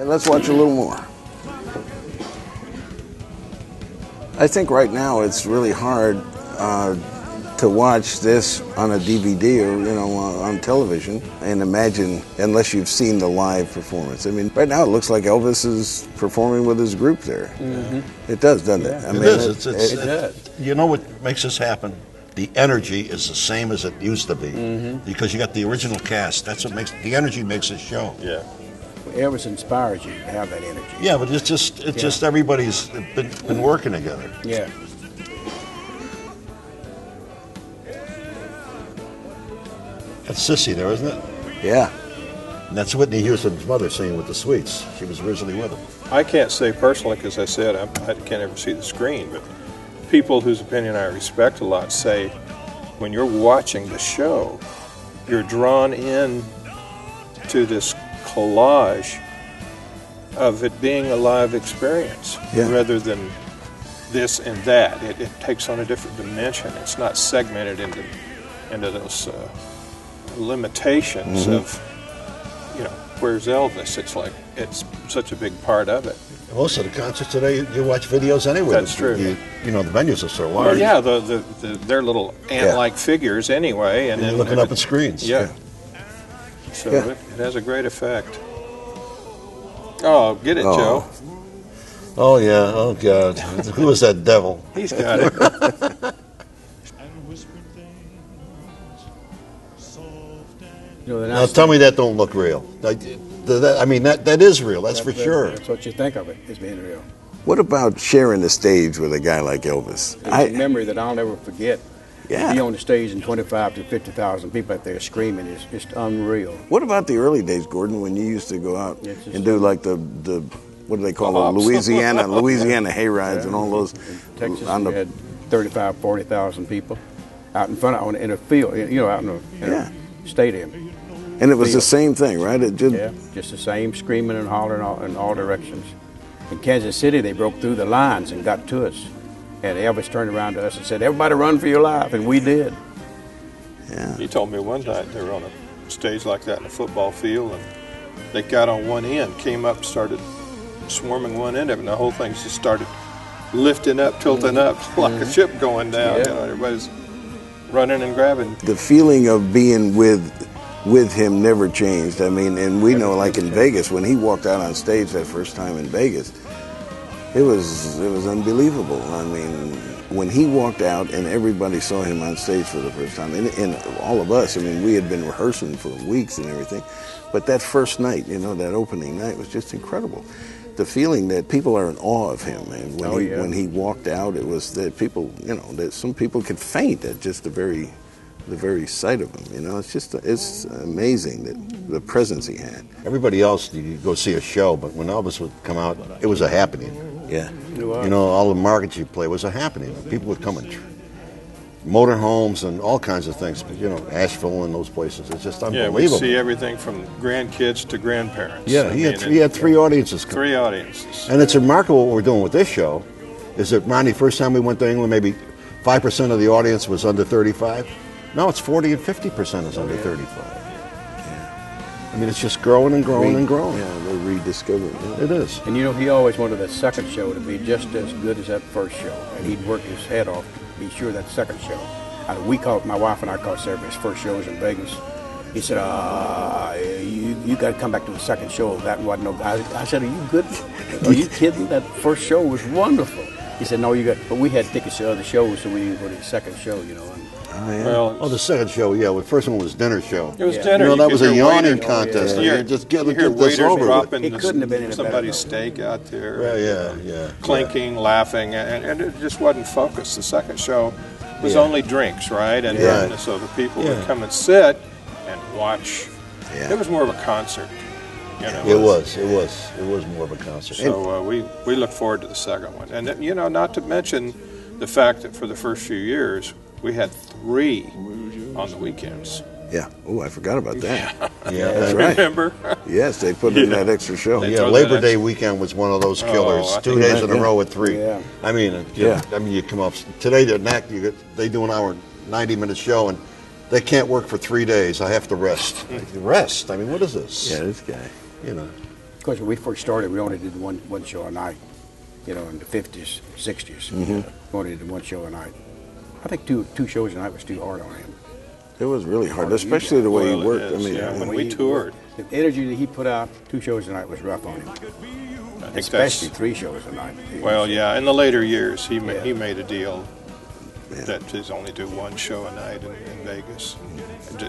And let's watch a little more. I think right now it's really hard to watch this on a DVD or on television and imagine, unless you've seen the live performance. I mean, right now it looks like Elvis is performing with his group there. Mm-hmm. It does, doesn't it? I mean, it does. You know what makes this happen? The energy is the same as it used to be because you got the original cast. That's what makes the energy makes it show. Yeah. Elvis inspires you to have that energy. Yeah, but it's just everybody's been working together. Yeah. That's Sissy there, isn't it? Yeah. And that's Whitney Houston's mother singing with the Sweets. She was originally with them. I can't say personally, because I said I can't ever see the screen, but people whose opinion I respect a lot say when you're watching the show, you're drawn in to this collage of it being a live experience rather than this and that. It takes on a different dimension. It's not segmented into those limitations of, where's Elvis? It's like it's such a big part of it. Most of the concerts today, you watch videos anyway. That's true. The venues are so large. Well, yeah, they're little ant-like figures anyway, and you're looking up at screens. Yeah. So it has a great effect. Oh, get it, Joe. Oh yeah. Oh God. Who is that devil? He's got it. Now tell me that don't look real. That is real. That's for sure. That's what you think of it as being real. What about sharing the stage with a guy like Elvis? It's a memory that I'll never forget. Yeah. Be on the stage and 25 to 50,000 people out there screaming is just unreal. What about the early days, Gordon, when you used to go out and do like the what do they call them? Louisiana hayrides and all those? In Texas, we had 35, 40,000 people out in front in a field, out in a stadium. And it was the same thing, right? Just the same, screaming and hollering in all directions. In Kansas City, they broke through the lines and got to us. And Elvis turned around to us and said, "Everybody run for your life," and we did. Yeah. He told me one night they were on a stage like that in a football field, and they got on one end, came up, started swarming one end of it, and the whole thing just started lifting up, tilting up like a ship going down. Yeah. Everybody's running and grabbing. The feeling of being with him never changed. I mean, and we know, like in Vegas, when he walked out on stage that first time in Vegas, it was unbelievable. I mean, when he walked out and everybody saw him on stage for the first time, and all of us, I mean, we had been rehearsing for weeks and everything, but that first night, that opening night was just incredible. The feeling that people are in awe of him, and when he walked out, it was that people, that some people could faint at just the very sight of him. It's amazing that the presence he had. Everybody else, you go see a show, but when Elvis would come out, it was a happening. Yeah. All the markets you play was a happening. People would come in motorhomes and all kinds of things. Asheville and those places. It's just unbelievable. Yeah, we see everything from grandkids to grandparents. Yeah, he had three audiences. Three audiences. And it's remarkable what we're doing with this show. Is that, Ronnie, first time we went to England, maybe 5% of the audience was under 35. Now it's 40 and 50% is under 35. I mean, it's just growing and growing and growing. Yeah, they're rediscovering it. It is. And he always wanted that second show to be just as good as that first show. And he'd work his head off to be sure that second show. My wife and I called several of his first shows in Vegas. He said, you got to come back to the second show. That wasn't no. I said, are you good? Are you kidding? That first show was wonderful. He said, no, but we had tickets to other shows, so we didn't go to the second show, the second show, the first one was dinner show. It was dinner. That was a yawning contest. Just get this over with. It couldn't have been in somebody's steak out there. Yeah. Clinking, laughing, and it just wasn't focused. The second show was only drinks, right? And so the people would come and sit and watch. Yeah. It was more of a concert. It was more of a concert. So we look forward to the second one, and not to mention the fact that for the first few years we had 3 on the weekends. Yeah. Oh, I forgot about that. Yeah, that's right. Remember? Yes, they put in that extra show. Yeah, Labor Day weekend was one of those killers. 2 days in a row with 3. Yeah. I mean, you come up today. They do an hour, 90-minute show, and they can't work for 3 days. I have to rest. Rest? I mean, what is this? Yeah, this guy. Of course, when we first started, we only did one show a night. You know, in the 50s, 60s, we only did one show a night. I think two shows a night was too hard on him. It was really hard, especially the way he worked. It is, I mean, when we toured. The energy that he put out, 2 shows a night was rough on him. I think Especially 3 shows a night. Well, yeah, in the later years, he made a deal that he's only do 1 show a night in Vegas,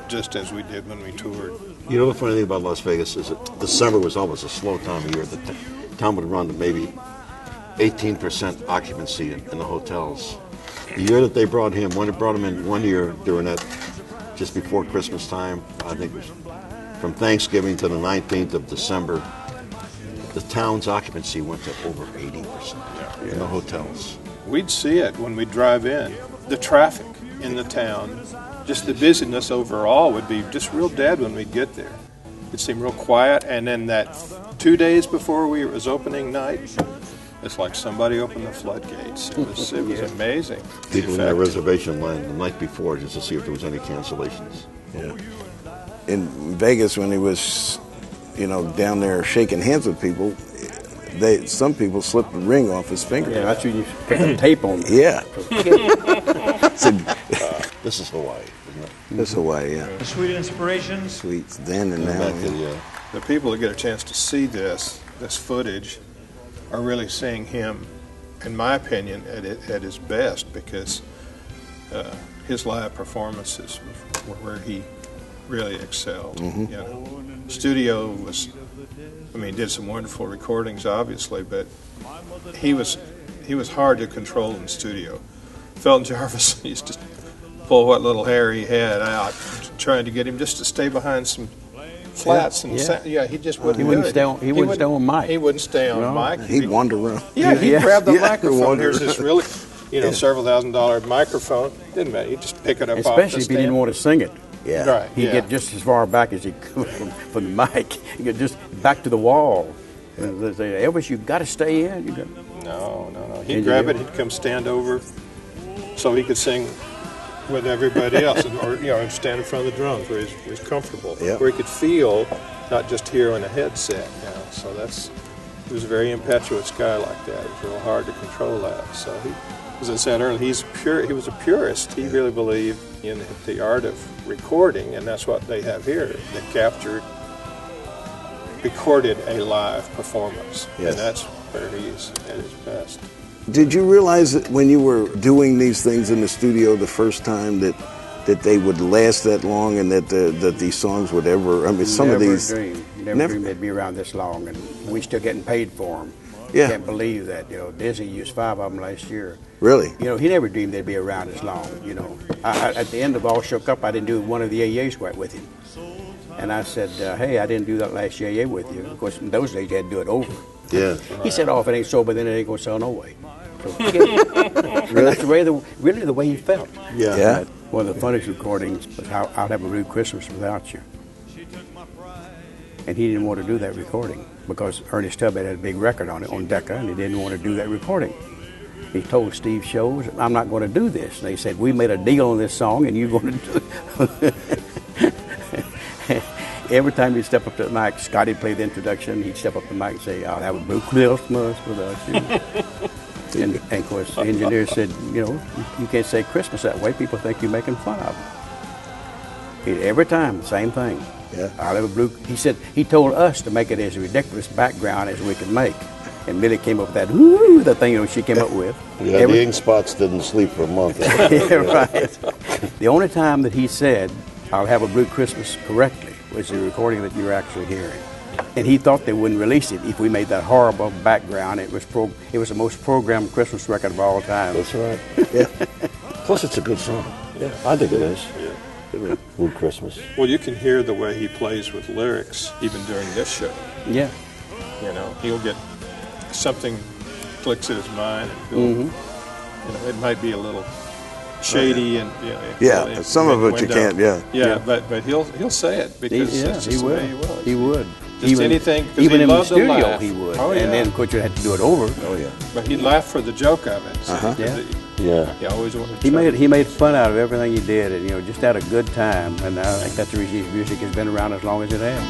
just as we did when we toured. You know the funny thing about Las Vegas is that December was always a slow time of year. The town would run to maybe 18% occupancy in the hotels. The year that they brought him, when it brought him in one year during that, just before Christmas time, I think it was from Thanksgiving to the 19th of December, the town's occupancy went to over 80% in the hotels. We'd see it when we drive in. The traffic in the town, just the busyness overall would be just real dead when we'd get there. It seemed real quiet, and then that 2 days before it was opening night, it's like somebody opened the floodgates. It was amazing. People in their reservation line the night before just to see if there was any cancellations. yeah. In Vegas, when he was, down there shaking hands with people, some people slipped the ring off his finger. Yeah, that's when you put the tape on. Yeah. This is Hawaii, isn't it? That's Hawaii, yeah. The sweet inspirations. Sweet then and now. Back to the, The people that get a chance to see this footage are really seeing him, in my opinion, at his best, because his live performances were where he really excelled. Studio did some wonderful recordings, obviously, but he was hard to control in studio. Felton Jarvis used to pull what little hair he had out, trying to get him just to stay behind some flats and he just wouldn't. He wouldn't stay on. He wouldn't stay on mic. He wouldn't stay on mic. He'd wander around. Yeah, he'd grab the microphone. wander Here's this really, several $1,000 microphone. Didn't matter. He'd just pick it up off the Especially if he didn't stand. want to sing it. Yeah. Right. He'd get just as far back as he could from the mic. He'd get just back to the wall. And they say, Elvis, you've got to stay in. No. He'd grab it. He'd come stand over, so he could sing with everybody else, or stand in front of the drums where he's comfortable, where he could feel, not just hear on a headset. So he was a very impetuous guy like that. It was real hard to control that. So he, as I said earlier, he was a purist. He really believed in the art of recording, and that's what they have here. They recorded a live performance, and that's where he's at his best. Did you realize that when you were doing these things in the studio the first time that they would last that long, and that these songs would ever? I mean, some of these. Never dreamed they'd be around this long, and we still getting paid for them. Yeah. Can't believe that. Disney used 5 of them last year. Really? He never dreamed they'd be around as long. At the end of All Shook Up, I didn't do one of the AAs with him. And I said, hey, I didn't do that last AA with you. Of course, in those days, you had to do it over. Yeah. He said, if it ain't sober, then it ain't going to sell no way. So, and that's really the way he felt. Yeah. One of the funniest recordings was I'll Have a Blue Christmas Without You. And he didn't want to do that recording because Ernest Tubbs had a big record on it, on Decca, and he didn't want to do that recording. He told Steve Shows, I'm not going to do this. And they said, we made a deal on this song, and you're going to do it. Every time he'd step up to the mic, Scotty played the introduction, he'd step up to the mic and say, I'll have a blue Christmas without you. and of course, the engineer said, you can't say Christmas that way. People think you're making fun of them. Every time, same thing. Yeah. I'll have a blue. He said he told us to make it as ridiculous background as we could make, and Millie came up with that the thing she came up with. Yeah, the ink spots didn't sleep for a month. Yeah, right. The only time that he said I'll have a blue Christmas correctly was the recording that you're actually hearing, and he thought they wouldn't release it if we made that horrible background. It was the most programmed Christmas record of all time. That's right. Yeah. Plus, it's a good song. Yeah, I think it is. Yeah. Blue Christmas. Well, you can hear the way he plays with lyrics even during this show. Yeah. He'll get something clicks in his mind. And it might be a little shady and some of it you can't. But he'll say it because that's just the way he was. He would. Just anything. Even in the studio, laugh. he would. Oh, yeah. And then, of course, you had to do it over. Oh yeah. But he'd laugh for the joke of it. So He always wanted to He made fun out of everything he did, and just had a good time. And I think that's the reason his music has been around as long as it has.